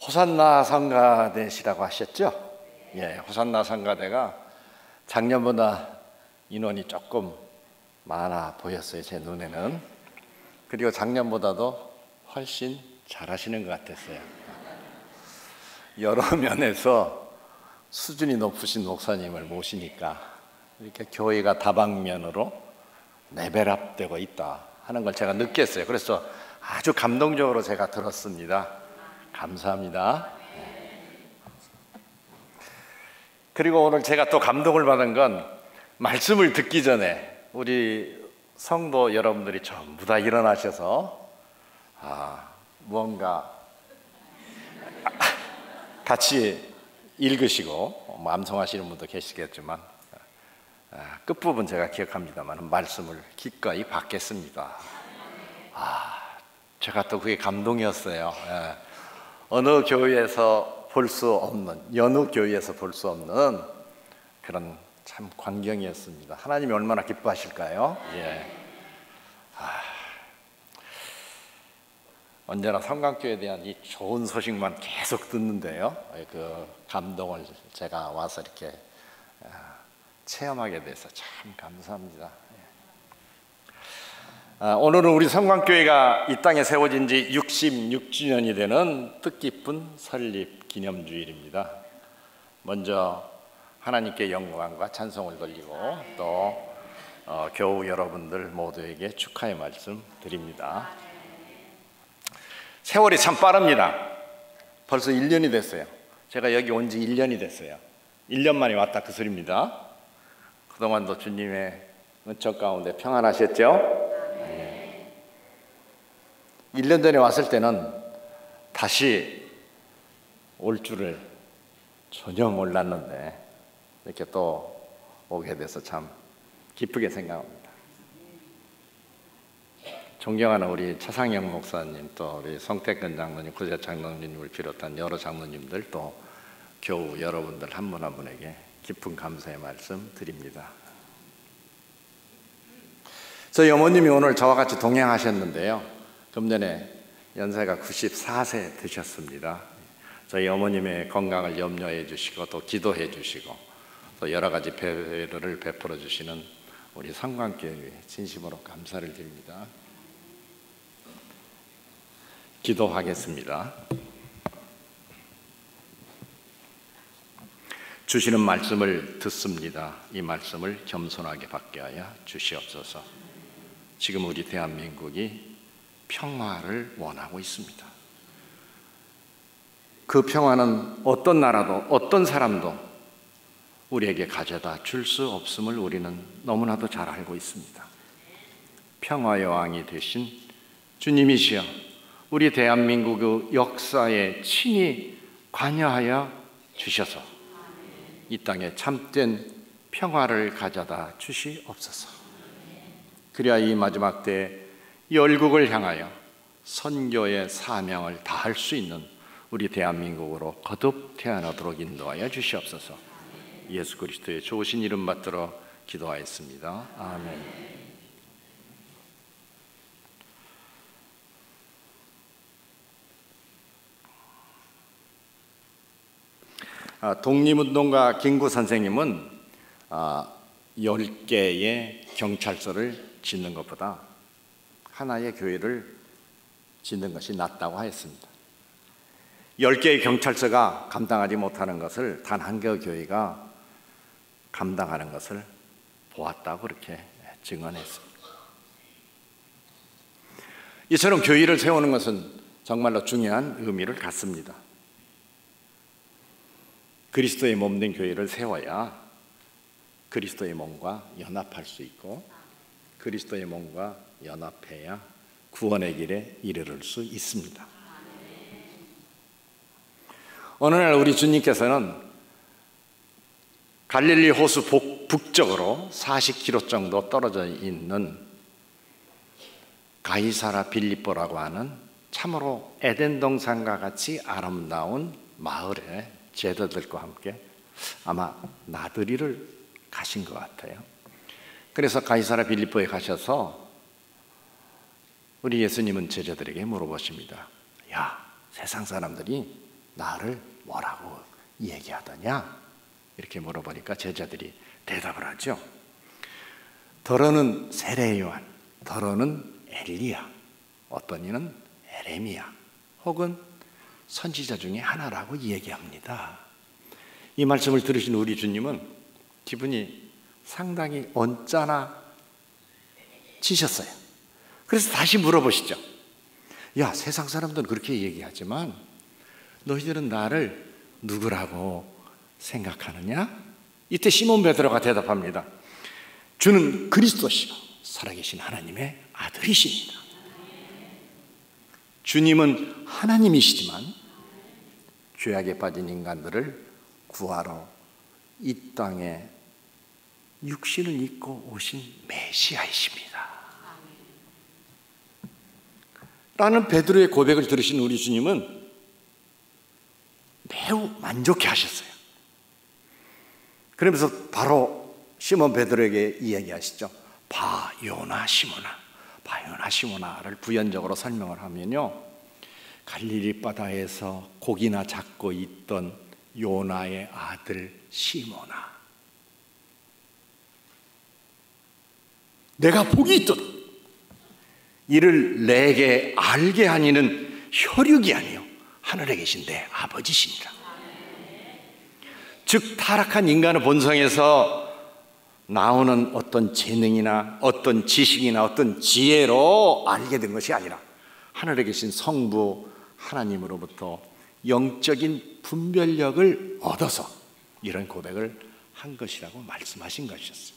호산나 성가대시라고 하셨죠? 예, 호산나 성가대가 작년보다 인원이 조금 많아 보였어요, 제 눈에는. 그리고 작년보다도 훨씬 잘하시는 것 같았어요. 여러 면에서 수준이 높으신 목사님을 모시니까 이렇게 교회가 다방면으로 레벨업되고 있다 하는 걸 제가 느꼈어요. 그래서 아주 감동적으로 제가 들었습니다. 감사합니다. 그리고 오늘 제가 또 감동을 받은 건 말씀을 듣기 전에 우리 성도 여러분들이 전부 다 일어나셔서 무언가 같이 읽으시고 암송하시는 분도 계시겠지만 끝부분 제가 기억합니다만 말씀을 기꺼이 받겠습니다. 제가 또 그게 감동이었어요. 어느 교회에서 볼 수 없는, 여느 교회에서 볼 수 없는 그런 참 광경이었습니다. 하나님이 얼마나 기뻐하실까요? 예. 언제나 성강교회에 대한 이 좋은 소식만 계속 듣는데요, 그 감동을 제가 와서 이렇게 체험하게 돼서 참 감사합니다. 오늘은 우리 성강교회가 이 땅에 세워진 지 66주년이 되는 뜻깊은 설립 기념주일입니다. 먼저 하나님께 영광과 찬송을 돌리고 또 교우 여러분들 모두에게 축하의 말씀 드립니다. 세월이 참 빠릅니다. 벌써 1년이 됐어요. 제가 여기 온 지 1년이 됐어요. 1년 만에 왔다 그 소리입니다. 그동안도 주님의 은총 가운데 평안하셨죠? 1년 전에 왔을 때는 다시 올 줄을 전혀 몰랐는데 이렇게 또 오게 돼서 참 기쁘게 생각합니다. 존경하는 우리 차상영 목사님, 또 우리 성택근 장로님, 구재 장로님을 비롯한 여러 장로님들, 또 교우 여러분들 한 분 한 분에게 깊은 감사의 말씀 드립니다. 저희 어머님이 오늘 저와 같이 동행하셨는데요, 금년에 연세가 94세 되셨습니다. 저희 어머님의 건강을 염려해 주시고 또 기도해 주시고 또 여러 가지 배려를 베풀어 주시는 우리 성강교회에 진심으로 감사를 드립니다. 기도하겠습니다. 주시는 말씀을 듣습니다. 이 말씀을 겸손하게 받게 하여 주시옵소서. 지금 우리 대한민국이 평화를 원하고 있습니다. 그 평화는 어떤 나라도 어떤 사람도 우리에게 가져다 줄 수 없음을 우리는 너무나도 잘 알고 있습니다. 평화의 왕이 되신 주님이시여, 우리 대한민국의 역사에 친히 관여하여 주셔서 이 땅에 참된 평화를 가져다 주시옵소서. 그래야 이 마지막 때 열국을 향하여 선교의 사명을 다할 수 있는 우리 대한민국으로 거듭 태어나도록 인도하여 주시옵소서. 예수 그리스도의 좋으신 이름 받들어 기도하였습니다. 아멘. 독립운동가 김구 선생님은 10개의 경찰서를 짓는 것보다 하나의 교회를 짓는 것이 낫다고 하였습니다. 10개의 경찰서가 감당하지 못하는 것을 단 한 개의 교회가 감당하는 것을 보았다고 그렇게 증언했습니다. 이처럼 교회를 세우는 것은 정말로 중요한 의미를 갖습니다. 그리스도의 몸된 교회를 세워야 그리스도의 몸과 연합할 수 있고 그리스도의 몸과 연합해야 구원의 길에 이르를 수 있습니다. 어느 날 우리 주님께서는 갈릴리 호수 북쪽으로 40km 정도 떨어져 있는 가이사라 빌립보라고 하는 참으로 에덴 동산과 같이 아름다운 마을에 제자들과 함께 아마 나들이를 가신 것 같아요. 그래서 가이사라 빌립보에 가셔서 우리 예수님은 제자들에게 물어보십니다. 야, 세상 사람들이 나를 뭐라고 얘기하더냐? 이렇게 물어보니까 제자들이 대답을 하죠. 더러는 세례 요한, 더러는 엘리야, 어떤 이는 에레미야, 혹은 선지자 중에 하나라고 얘기합니다. 이 말씀을 들으신 우리 주님은 기분이 상당히 언짢아 지셨어요. 그래서 다시 물어보시죠. 야, 세상 사람들은 그렇게 얘기하지만 너희들은 나를 누구라고 생각하느냐? 이때 시몬 베드로가 대답합니다. 주는 그리스도시요 살아계신 하나님의 아들이십니다. 주님은 하나님이시지만 죄악에 빠진 인간들을 구하러 이 땅에 육신을 입고 오신 메시아이십니다. 라는 베드로의 고백을 들으신 우리 주님은 매우 만족해 하셨어요. 그러면서 바로 시몬 베드로에게 이야기하시죠. 봐 요나 시몬아를 부연적으로 설명을 하면요, 갈릴리 바다에서 고기나 잡고 있던 요나의 아들 시몬아, 내가 복이 있도록 이를 내게 알게 하는 이는 혈육이 아니요 하늘에 계신 내 아버지시니라. 즉 타락한 인간의 본성에서 나오는 어떤 재능이나 어떤 지식이나 어떤 지혜로 알게 된 것이 아니라 하늘에 계신 성부 하나님으로부터 영적인 분별력을 얻어서 이런 고백을 한 것이라고 말씀하신 것이었어요.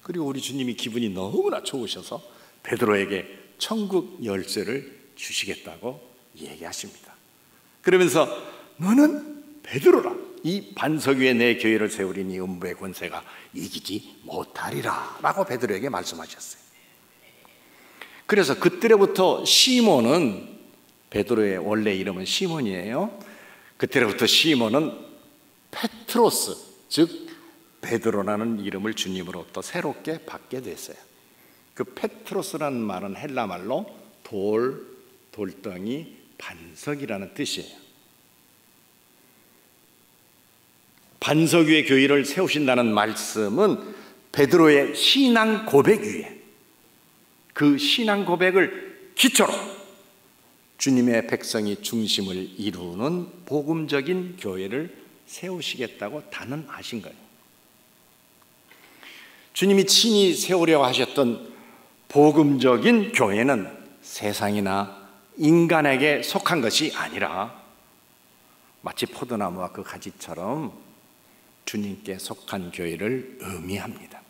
그리고 우리 주님이 기분이 너무나 좋으셔서 베드로에게 천국 열쇠를 주시겠다고 얘기하십니다. 그러면서 너는 베드로라, 이 반석 위에 내 교회를 세우리니 음부의 권세가 이기지 못하리라 라고 베드로에게 말씀하셨어요. 그래서 그때로부터 시몬은, 베드로의 원래 이름은 시몬이에요. 그때로부터 시몬은 페트로스, 즉 베드로라는 이름을 주님으로부터 새롭게 받게 됐어요. 그 페트로스라는 말은 헬라 말로 돌덩이, 반석이라는 뜻이에요. 반석 위에 교회를 세우신다는 말씀은 베드로의 신앙 고백 위에, 그 신앙 고백을 기초로 주님의 백성이 중심을 이루는 복음적인 교회를 세우시겠다고 단언하신 거예요. 주님이 친히 세우려고 하셨던 복음적인 교회는 세상이나 인간에게 속한 것이 아니라 마치 포도나무와 그 가지처럼 주님께 속한 교회를 의미합니다.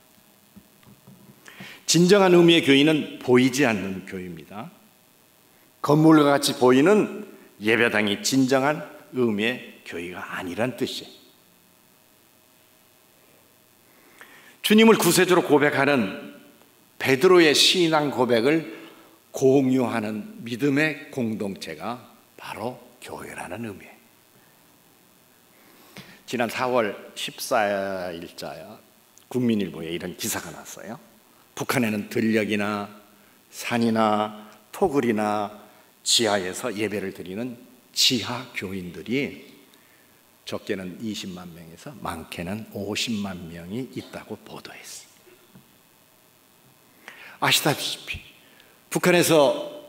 진정한 의미의 교회는 보이지 않는 교회입니다. 건물과 같이 보이는 예배당이 진정한 의미의 교회가 아니란 뜻이에요. 주님을 구세주로 고백하는 베드로의 신앙 고백을 공유하는 믿음의 공동체가 바로 교회라는 의미예요. 지난 4월 14일자 국민일보에 이런 기사가 났어요. 북한에는 들녘이나 산이나 토굴이나 지하에서 예배를 드리는 지하 교인들이 적게는 20만 명에서 많게는 50만 명이 있다고 보도했어요. 아시다시피 북한에서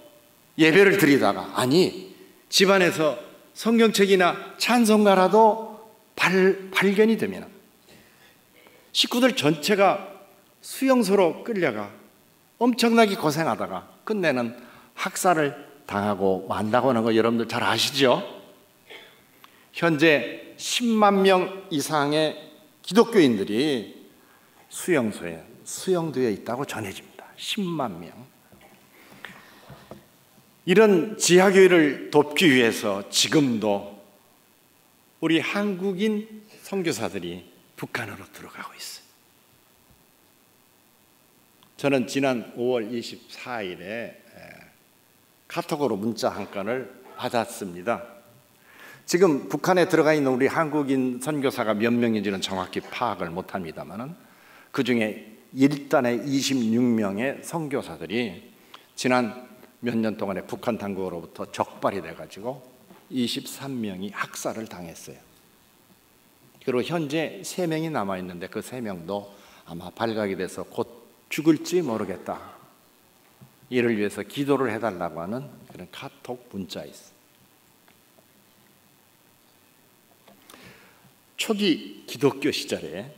예배를 드리다가, 아니 집안에서 성경책이나 찬송가라도 발견이 되면 식구들 전체가 수용소로 끌려가 엄청나게 고생하다가 끝내는 학살을 당하고 만다고 하는 거 여러분들 잘 아시죠? 현재 10만 명 이상의 기독교인들이 수용소에 수용되어 있다고 전해집니다. 10만 명. 이런 지하교회를 돕기 위해서 지금도 우리 한국인 선교사들이 북한으로 들어가고 있어요. 저는 지난 5월 24일에 카톡으로 문자 한 건을 받았습니다. 지금 북한에 들어가 있는 우리 한국인 선교사가 몇 명인지는 정확히 파악을 못합니다만 그 중에 일단의 26명의 선교사들이 지난 몇 년 동안에 북한 당국으로부터 적발이 돼가지고 23명이 학살을 당했어요. 그리고 현재 3명이 남아있는데 그 3명도 아마 발각이 돼서 곧 죽을지 모르겠다. 이를 위해서 기도를 해달라고 하는 그런 카톡 문자 있어요. 초기 기독교 시절에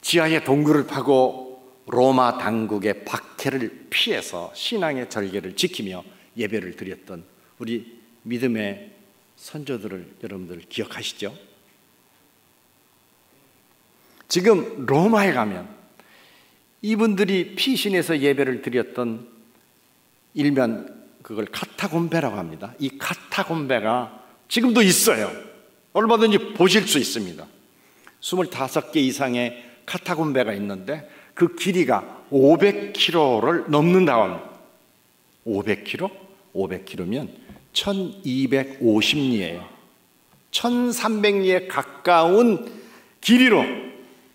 지하에 동굴을 파고 로마 당국의 박해를 피해서 신앙의 절개를 지키며 예배를 드렸던 우리 믿음의 선조들을 여러분들 기억하시죠? 지금 로마에 가면 이분들이 피신해서 예배를 드렸던 일면 그걸 카타콤베라고 합니다. 이 카타콤베가 지금도 있어요. 얼마든지 보실 수 있습니다. 25개 이상의 카타콤베가 있는데 그 길이가 500km를 넘는다고 합니다. 500km? 500km면 1250리예요. 1300리에 가까운 길이로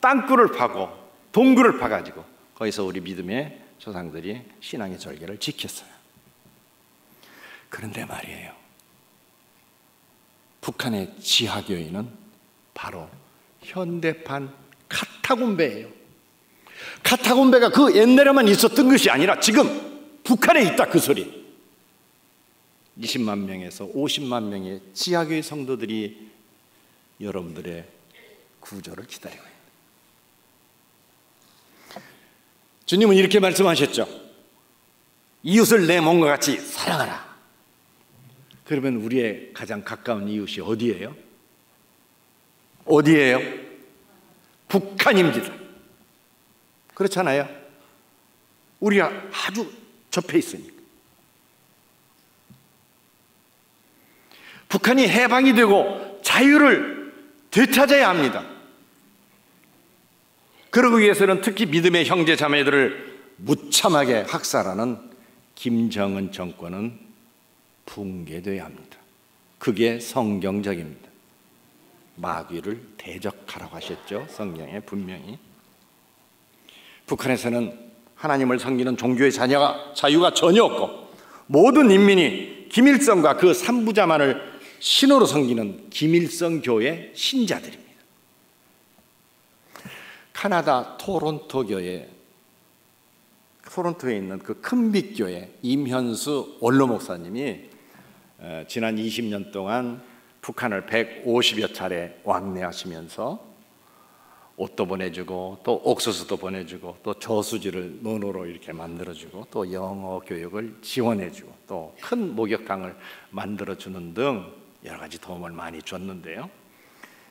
땅굴을 파고 동굴을 파가지고 거기서 우리 믿음의 조상들이 신앙의 절개를 지켰어요. 그런데 말이에요, 북한의 지하교회는 바로 현대판 카타콤베예요. 카타콤베가 그 옛날에만 있었던 것이 아니라 지금 북한에 있다, 그 소리. 20만 명에서 50만 명의 지하교회 성도들이 여러분들의 구조를 기다리고 있습니다. 주님은 이렇게 말씀하셨죠. 이웃을 내 몸과 같이 사랑하라. 그러면 우리의 가장 가까운 이웃이 어디예요? 어디예요? 북한입니다. 그렇잖아요. 우리가 아주 접해 있으니까. 북한이 해방이 되고 자유를 되찾아야 합니다. 그러기 위해서는 특히 믿음의 형제 자매들을 무참하게 학살하는 김정은 정권은 붕괴되어야 합니다. 그게 성경적입니다. 마귀를 대적하라고 하셨죠. 성경에 분명히. 북한에서는 하나님을 섬기는 종교의 자유가 전혀 없고 모든 인민이 김일성과 그 3부자만을 신으로 섬기는 김일성 교회 신자들입니다. 카나다 토론토에 있는 그 큰빛교회 임현수 원로 목사님이 지난 20년 동안 북한을 150여 차례 왕래하시면서 옷도 보내주고 또 옥수수도 보내주고 또 저수지를 논으로 이렇게 만들어주고 또 영어 교육을 지원해주고 또 큰 목욕탕을 만들어주는 등 여러 가지 도움을 많이 줬는데요.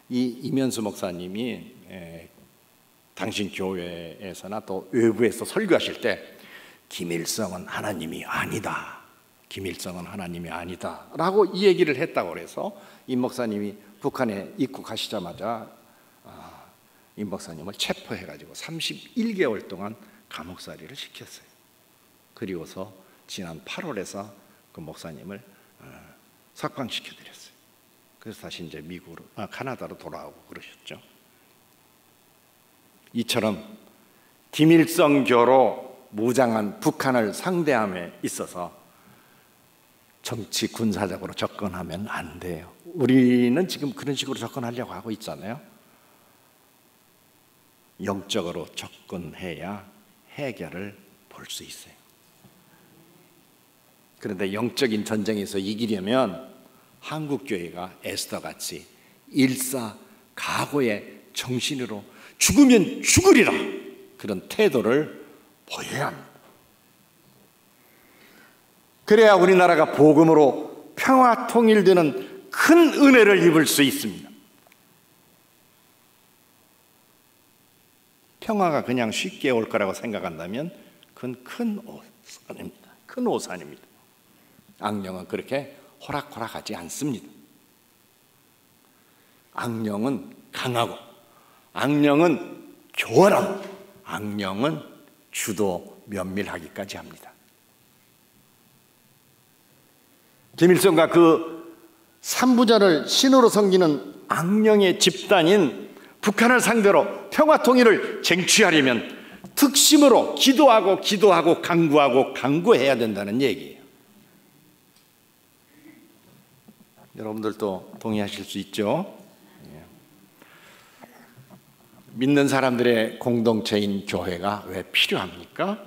이 임현수 목사님이 당신 교회에서나 또 외부에서 설교하실 때 김일성은 하나님이 아니다, 김일성은 하나님이 아니다 라고 이 얘기를 했다고 그래서 임 목사님이 북한에 입국하시자마자 임 목사님을 체포해가지고 31개월 동안 감옥살이를 시켰어요. 그리고서 지난 8월에서 그 목사님을 석방시켜드렸어요. 그래서 다시 이제 카나다로 돌아오고 그러셨죠. 이처럼 김일성교로 무장한 북한을 상대함에 있어서 정치 군사적으로 접근하면 안 돼요. 우리는 지금 그런 식으로 접근하려고 하고 있잖아요. 영적으로 접근해야 해결을 볼 수 있어요. 그런데 영적인 전쟁에서 이기려면 한국교회가 에스더같이 일사각오의 정신으로 죽으면 죽으리라 그런 태도를 보여야 합니다. 그래야 우리나라가 복음으로 평화 통일되는 큰 은혜를 입을 수 있습니다. 평화가 그냥 쉽게 올 거라고 생각한다면 그건 큰 오산입니다. 큰 오산입니다. 악령은 그렇게 호락호락하지 않습니다. 악령은 강하고 악령은 교활하고 악령은 주도 면밀하기까지 합니다. 김일성과 그 3부자를 신으로 섬기는 악령의 집단인 북한을 상대로 평화 통일을 쟁취하려면 특심으로 기도하고 강구해야 된다는 얘기예요. 여러분들도 동의하실 수 있죠? 믿는 사람들의 공동체인 교회가 왜 필요합니까?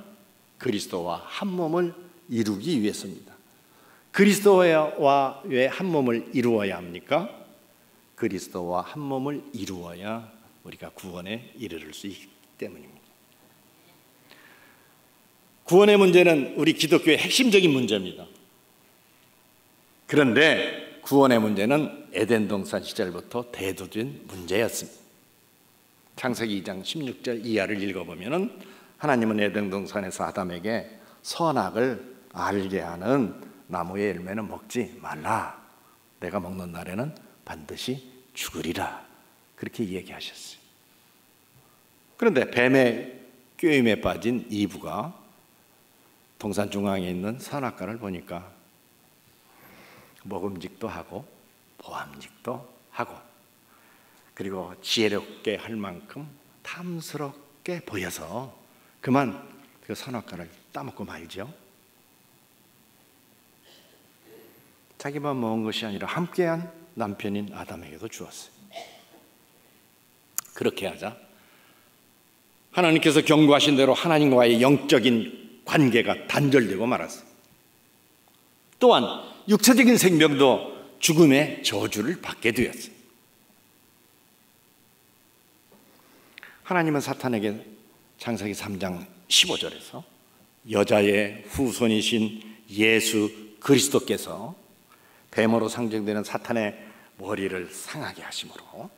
그리스도와 한 몸을 이루기 위해서입니다. 그리스도와 왜 한 몸을 이루어야 합니까? 그리스도와 한 몸을 이루어야 우리가 구원에 이르를 수 있기 때문입니다. 구원의 문제는 우리 기독교의 핵심적인 문제입니다. 그런데 구원의 문제는 에덴 동산 시절부터 대두된 문제였습니다. 창세기 2장 16절 이하를 읽어보면 하나님은 에덴 동산에서 아담에게 선악을 알게 하는 나무의 열매는 먹지 말라. 내가 먹는 날에는 반드시 죽으리라. 그렇게 얘기하셨어요. 그런데 뱀의 꾀임에 빠진 이브가 동산 중앙에 있는 선악과를 보니까 먹음직도 하고 보암직도 하고 그리고 지혜롭게 할 만큼 탐스럽게 보여서 그만 그 선악과를 따먹고 말죠. 자기만 먹은 것이 아니라 함께한 남편인 아담에게도 주었어요. 그렇게 하자 하나님께서 경고하신 대로 하나님과의 영적인 관계가 단절되고 말았어요. 또한 육체적인 생명도 죽음의 저주를 받게 되었어요. 하나님은 사탄에게 창세기 3장 15절에서 여자의 후손이신 예수 그리스도께서 뱀으로 상징되는 사탄의 머리를 상하게 하심으로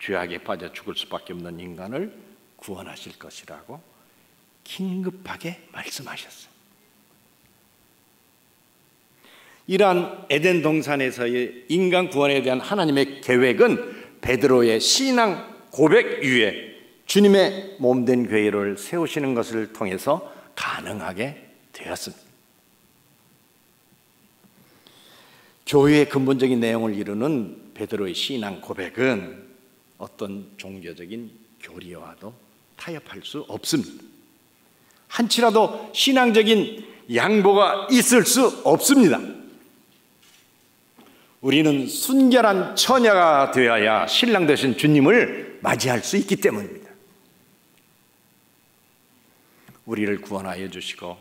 죄악에 빠져 죽을 수밖에 없는 인간을 구원하실 것이라고 긴급하게 말씀하셨어요. 이러한 에덴 동산에서의 인간 구원에 대한 하나님의 계획은 베드로의 신앙 고백 위에 주님의 몸된 교회를 세우시는 것을 통해서 가능하게 되었습니다. 교회의 근본적인 내용을 이루는 베드로의 신앙 고백은 어떤 종교적인 교리와도 타협할 수 없습니다. 한치라도 신앙적인 양보가 있을 수 없습니다. 우리는 순결한 처녀가 되어야 신랑 되신 주님을 맞이할 수 있기 때문입니다. 우리를 구원하여 주시고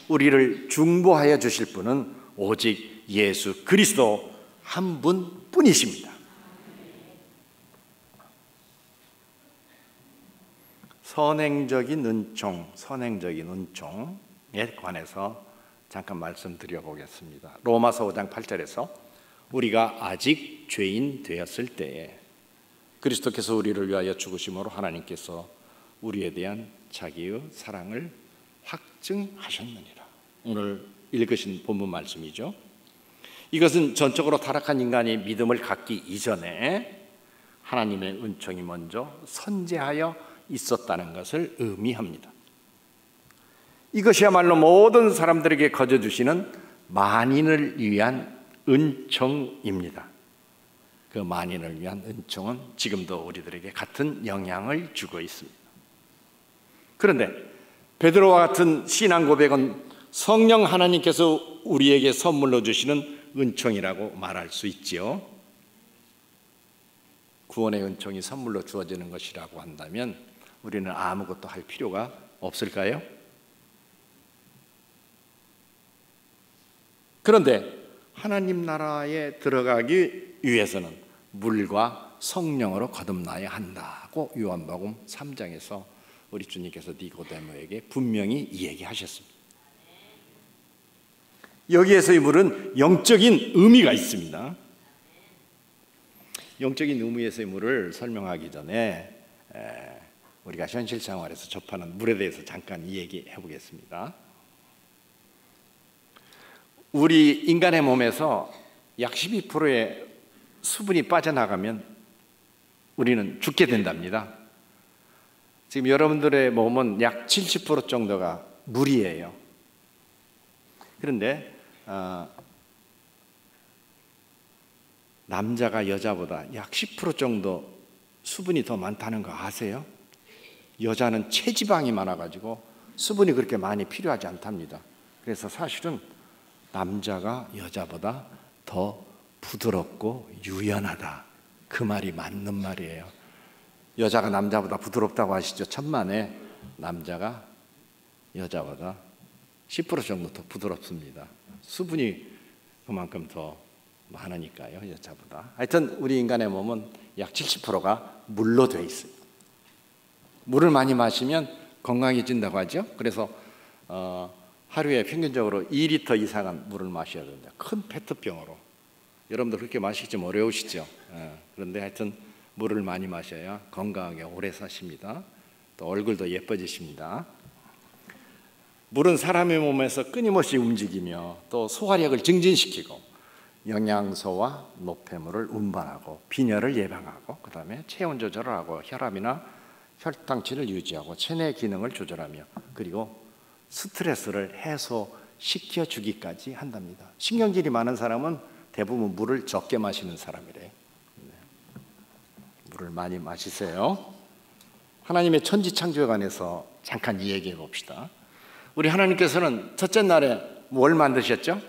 우리를 중보하여 주실 분은 오직 예수 그리스도 한 분뿐이십니다. 선행적인 은총에 관해서 잠깐 말씀드려 보겠습니다. 로마서 5장 8절에서 우리가 아직 죄인 되었을 때에 그리스도께서 우리를 위하여 죽으심으로 하나님께서 우리에 대한 자기의 사랑을 확증하셨느니라. 오늘 읽으신 본문 말씀이죠. 이것은 전적으로 타락한 인간이 믿음을 갖기 이전에 하나님의 은총이 먼저 선재하여 있었다는 것을 의미합니다. 이것이야말로 모든 사람들에게 거저주시는 만인을 위한 은총입니다. 그 만인을 위한 은총은 지금도 우리들에게 같은 영향을 주고 있습니다. 그런데 베드로와 같은 신앙 고백은 성령 하나님께서 우리에게 선물로 주시는 은총이라고 말할 수 있지요. 구원의 은총이 선물로 주어지는 것이라고 한다면 우리는 아무것도 할 필요가 없을까요? 그런데 하나님 나라에 들어가기 위해서는 물과 성령으로 거듭나야 한다고 요한복음 3장에서 우리 주님께서 니고데모에게 분명히 얘기하셨습니다. 여기에서의 물은 영적인 의미가 있습니다. 영적인 의미에서의 물을 설명하기 전에 우리가 현실 생활에서 접하는 물에 대해서 잠깐 이야기해 보겠습니다. 우리 인간의 몸에서 약 12%의 수분이 빠져나가면 우리는 죽게 된답니다. 지금 여러분들의 몸은 약 70% 정도가 물이에요. 그런데 남자가 여자보다 약 10% 정도 수분이 더 많다는 거 아세요? 여자는 체지방이 많아가지고 수분이 그렇게 많이 필요하지 않답니다. 그래서 사실은 남자가 여자보다 더 부드럽고 유연하다. 그 말이 맞는 말이에요. 여자가 남자보다 부드럽다고 하시죠. 천만에 남자가 여자보다 10% 정도 더 부드럽습니다. 수분이 그만큼 더 많으니까요, 여자보다. 하여튼 우리 인간의 몸은 약 70%가 물로 되어 있어요. 물을 많이 마시면 건강해진다고 하죠. 그래서 하루에 평균적으로 2리터 이상은 물을 마셔야 된다. 큰 페트병으로. 여러분들 그렇게 마시기 좀 어려우시죠? 그런데 하여튼 물을 많이 마셔야 건강하게 오래 사십니다. 또 얼굴도 예뻐지십니다. 물은 사람의 몸에서 끊임없이 움직이며 또 소화력을 증진시키고 영양소와 노폐물을 운반하고 빈혈을 예방하고 그 다음에 체온 조절을 하고 혈압이나 혈당치를 유지하고 체내 기능을 조절하며 그리고 스트레스를 해소시켜 주기까지 한답니다. 신경질이 많은 사람은 대부분 물을 적게 마시는 사람이래요. 물을 많이 마시세요. 하나님의 천지창조에 관해서 잠깐 이야기해 봅시다. 우리 하나님께서는 첫째 날에 뭘 만드셨죠?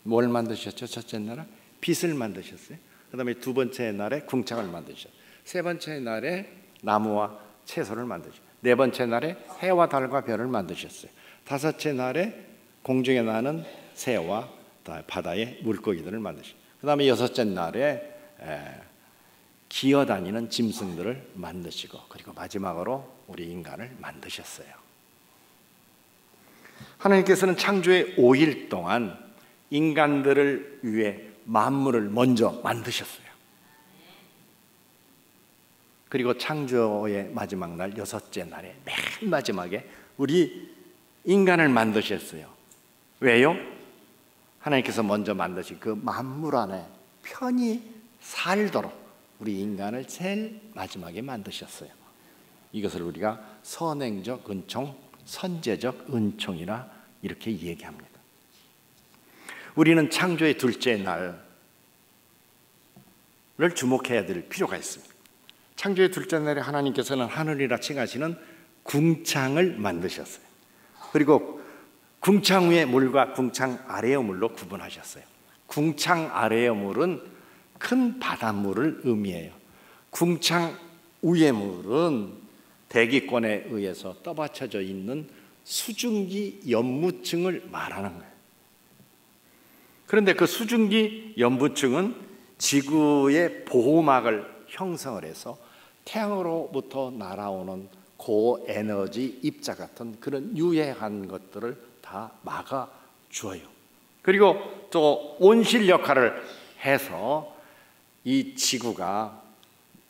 뭘 만드셨죠? 첫째 날에 빛을 만드셨어요. 그 다음에 두 번째 날에 궁창을 만드셨어요. 세 번째 날에 나무와 채소를 만드셨어요. 네 번째 날에 해와 달과 별을 만드셨어요. 다섯째 날에 공중에 나는 새와 바다의 물고기들을 만드셨어요. 그 다음에 여섯째 날에 기어다니는 짐승들을 만드시고 그리고 마지막으로 우리 인간을 만드셨어요. 하나님께서는 창조의 5일 동안 인간들을 위해 만물을 먼저 만드셨어요. 그리고 창조의 마지막 날 여섯째 날에 맨 마지막에 우리 인간을 만드셨어요. 왜요? 하나님께서 먼저 만드신 그 만물 안에 편히 살도록 우리 인간을 제일 마지막에 만드셨어요. 이것을 우리가 선행적 은총, 선제적 은총이라 이렇게 얘기합니다. 우리는 창조의 둘째 날을 주목해야 될 필요가 있습니다. 창조의 둘째 날에 하나님께서는 하늘이라 칭하시는 궁창을 만드셨어요. 그리고 궁창 위의 물과 궁창 아래의 물로 구분하셨어요. 궁창 아래의 물은 큰 바닷물을 의미해요. 궁창 위의 물은 대기권에 의해서 떠받쳐져 있는 수증기 연무층을 말하는 거예요. 그런데 그 수증기 연무층은 지구의 보호막을 형성을 해서 태양으로부터 날아오는 고에너지 입자 같은 그런 유해한 것들을 다 막아줘요. 그리고 또 온실 역할을 해서 이 지구가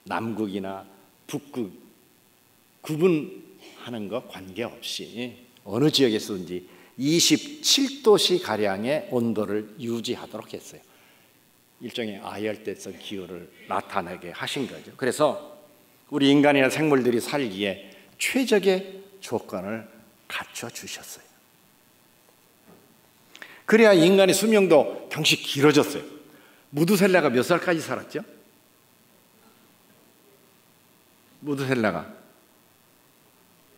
남극이나 북극 구분하는 것 관계없이 어느 지역에서든지 27도씨 가량의 온도를 유지하도록 했어요. 일종의 아열대성 기후를 나타내게 하신 거죠. 그래서 우리 인간이나 생물들이 살기에 최적의 조건을 갖춰주셨어요. 그래야 인간의 수명도 당시 길어졌어요. 무두셀라가 몇 살까지 살았죠? 무두셀라가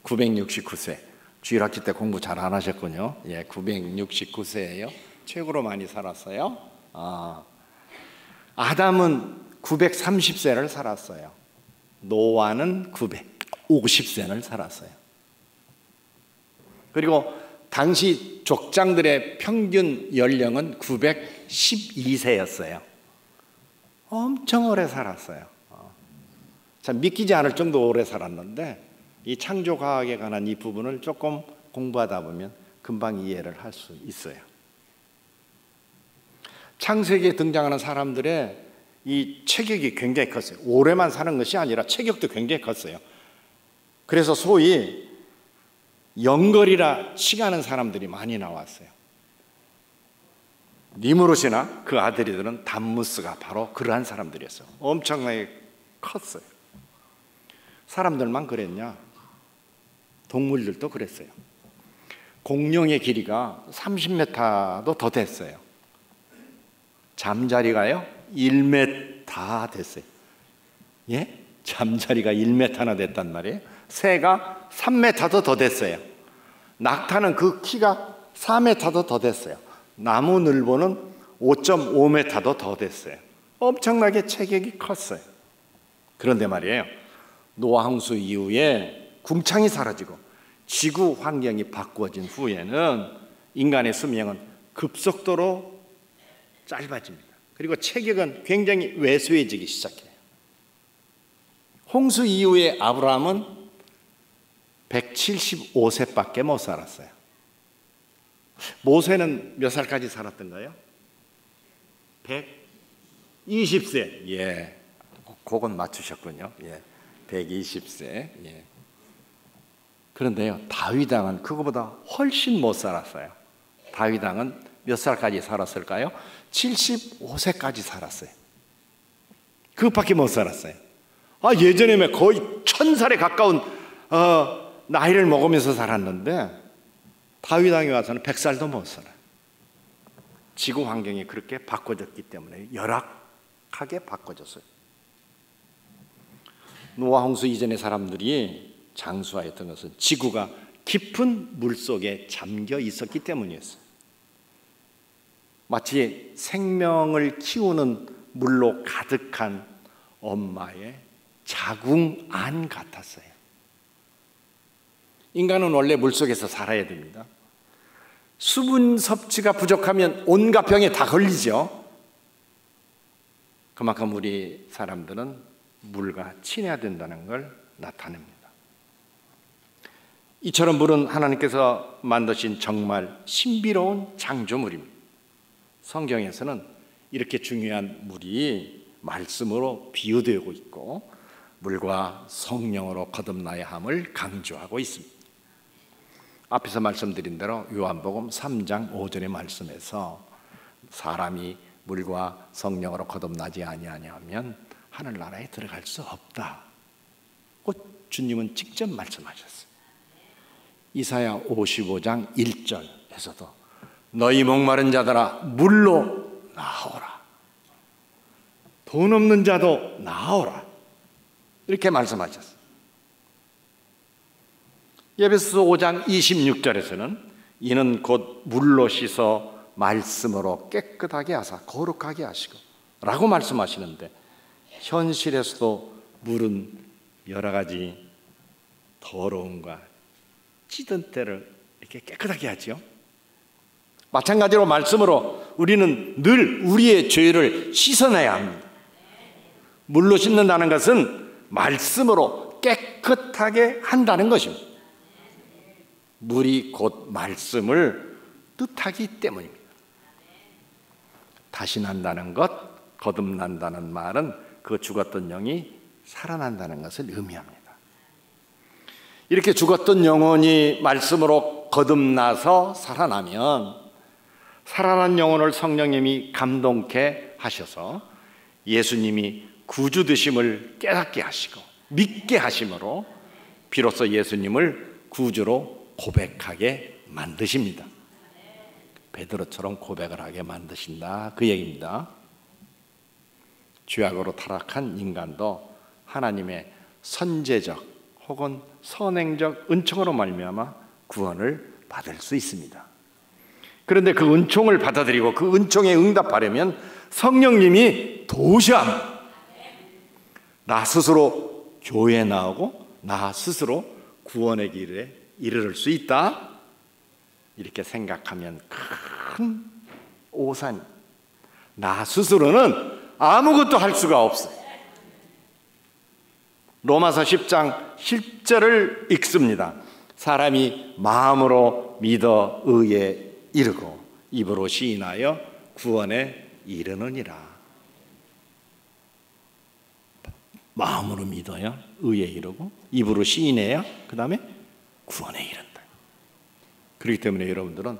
969세. 주일학기 때 공부 잘 안 하셨군요. 예, 969세예요. 최고로 많이 살았어요. 아담은 930세를 살았어요. 노아는 950세를 살았어요. 그리고 당시 족장들의 평균 연령은 912세였어요. 엄청 오래 살았어요. 참 믿기지 않을 정도 오래 살았는데 이 창조과학에 관한 이 부분을 조금 공부하다 보면 금방 이해를 할 수 있어요. 창세기에 등장하는 사람들의 이 체격이 굉장히 컸어요. 오래만 사는 것이 아니라 체격도 굉장히 컸어요. 그래서 소위 영걸이라 칭하는 사람들이 많이 나왔어요. 니무롯이나 그 아들이들은 담무스가 바로 그러한 사람들이었어요. 엄청나게 컸어요. 사람들만 그랬냐? 동물들도 그랬어요. 공룡의 길이가 30m도 더 됐어요. 잠자리가요 1m 됐어요. 예? 잠자리가 1m나 됐단 말이에요. 새가 3m도 더 됐어요. 낙타는 그 키가 4m도 더 됐어요. 나무늘보는 5.5m도 더 됐어요. 엄청나게 체격이 컸어요. 그런데 말이에요, 노아 홍수 이후에 궁창이 사라지고 지구 환경이 바꾸어진 후에는 인간의 수명은 급속도로 짧아집니다. 그리고 체격은 굉장히 왜소해지기 시작해요. 홍수 이후에 아브라함은 175세밖에 못 살았어요. 모세는 몇 살까지 살았던가요? 120세. 예, 그건 맞추셨군요. 예, 120세. 예. 그런데요, 다윗 왕은 그거보다 훨씬 못 살았어요. 다윗 왕은 몇 살까지 살았을까요? 75세까지 살았어요. 그것밖에 못 살았어요. 예전에 거의 1000살에 가까운 나이를 먹으면서 살았는데 다윗 왕이 와서는 100살도 못 살아요. 지구 환경이 그렇게 바꿔졌기 때문에 열악하게 바꿔졌어요. 노아 홍수 이전의 사람들이 장수하였던 것은 지구가 깊은 물속에 잠겨 있었기 때문이었어요. 마치 생명을 키우는 물로 가득한 엄마의 자궁 안 같았어요. 인간은 원래 물속에서 살아야 됩니다. 수분 섭취가 부족하면 온갖 병에 다 걸리죠. 그만큼 우리 사람들은 물과 친해야 된다는 걸 나타냅니다. 이처럼 물은 하나님께서 만드신 정말 신비로운 창조물입니다. 성경에서는 이렇게 중요한 물이 말씀으로 비유되고 있고 물과 성령으로 거듭나야 함을 강조하고 있습니다. 앞에서 말씀드린 대로 요한복음 3장 5절의 말씀에서 사람이 물과 성령으로 거듭나지 아니하면 하늘나라에 들어갈 수 없다고 주님은 직접 말씀하셨어요. 이사야 55장 1절에서도 너희 목마른 자들아 물로 나오라, 돈 없는 자도 나오라, 이렇게 말씀하셨어요. 에베소서 5장 26절에서는 이는 곧 물로 씻어 말씀으로 깨끗하게 하사 거룩하게 하시고 라고 말씀하시는데, 현실에서도 물은 여러 가지 더러움과 찌든 때를 이렇게 깨끗하게 하죠. 마찬가지로 말씀으로 우리는 늘 우리의 죄를 씻어내야 합니다. 물로 씻는다는 것은 말씀으로 깨끗하게 한다는 것입니다. 물이 곧 말씀을 뜻하기 때문입니다. 다시 난다는 것, 거듭난다는 말은 그 죽었던 영이 살아난다는 것을 의미합니다. 이렇게 죽었던 영혼이 말씀으로 거듭나서 살아나면 살아난 영혼을 성령님이 감동케 하셔서 예수님이 구주 되심을 깨닫게 하시고 믿게 하심으로 비로소 예수님을 구주로 고백하게 만드십니다. 베드로처럼 고백을 하게 만드신다, 그 얘기입니다. 죄악으로 타락한 인간도 하나님의 선제적 혹은 선행적 은총으로 말미암아 구원을 받을 수 있습니다. 그런데 그 은총을 받아들이고 그 은총에 응답하려면 성령님이 도우셔야, 나 스스로 교회에 나오고 나 스스로 구원의 길에 이르를 수 있다, 이렇게 생각하면 큰 오산, 나 스스로는 아무것도 할 수가 없어요. 로마서 10장 10절을 읽습니다. 사람이 마음으로 믿어 의에 이르고 입으로 시인하여 구원에 이르느니라. 마음으로 믿어야 의에 이르고 입으로 시인해야 그 다음에 구원에 이른다. 그렇기 때문에 여러분들은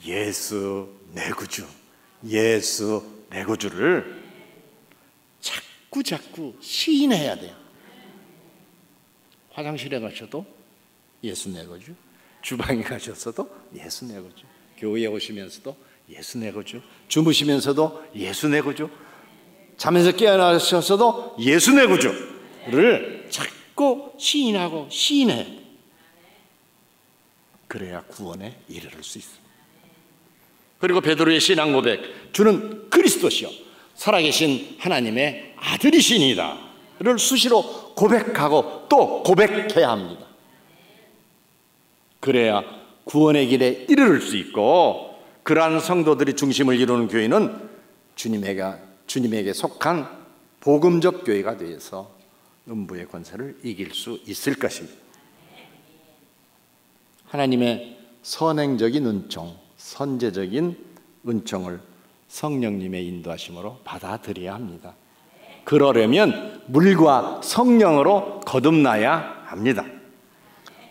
예수 내 구주, 예수 내 구주를 자꾸 시인해야 돼요. 화장실에 가셔도 예수 내 구주, 주방에 가셨어도 예수 내 구주, 교회에 오시면서도 예수 내 구주, 주무시면서도 예수 내 구주, 잠에서 깨어나셨어도 예수 내 구주를 자꾸 시인하고 시인해. 그래야 구원에 이르를 수 있습니다. 그리고 베드로의 신앙 고백, 주는 그리스도시요 살아계신 하나님의 아들이시니이다 를 수시로 고백하고 또 고백해야 합니다. 그래야 구원의 길에 이르를 수 있고, 그러한 성도들이 중심을 이루는 교회는 주님에게 속한 복음적 교회가 되어서 음부의 권세를 이길 수 있을 것입니다. 하나님의 선행적인 은총, 선제적인 은총을 성령님의 인도하심으로 받아들여야 합니다. 그러려면 물과 성령으로 거듭나야 합니다.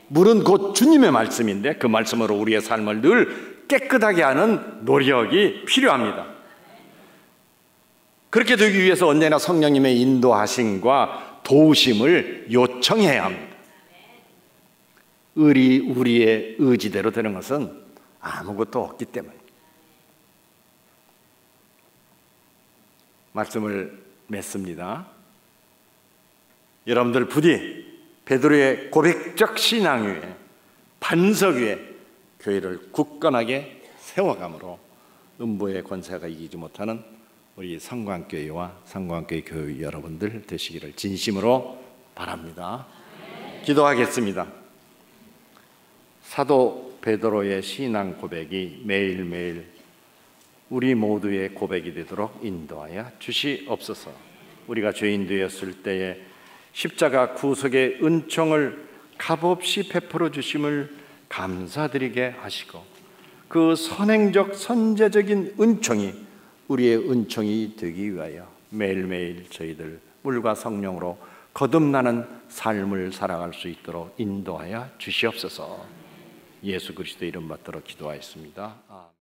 물은 곧 주님의 말씀인데 그 말씀으로 우리의 삶을 늘 깨끗하게 하는 노력이 필요합니다. 그렇게 되기 위해서 언제나 성령님의 인도하심과 도우심을 요청해야 합니다. 우리의 의지대로 되는 것은 아무것도 없기 때문입니다. 말씀을 맺습니다. 여러분들 부디 베드로의 고백적 신앙 위에, 반석 위에 교회를 굳건하게 세워감으로 음부의 권세가 이기지 못하는 우리 성광교회와 성광교회 교회 여러분들 되시기를 진심으로 바랍니다. 기도하겠습니다. 사도 베드로의 신앙 고백이 매일매일 우리 모두의 고백이 되도록 인도하여 주시옵소서. 우리가 죄인 되었을 때에 십자가 구속의 은총을 값없이 베풀어 주심을 감사드리게 하시고, 그 선행적 선제적인 은총이 우리의 은총이 되기 위하여 매일매일 저희들 물과 성령으로 거듭나는 삶을 살아갈 수 있도록 인도하여 주시옵소서. 예수 그리스도의 이름 받들어 기도하였습니다.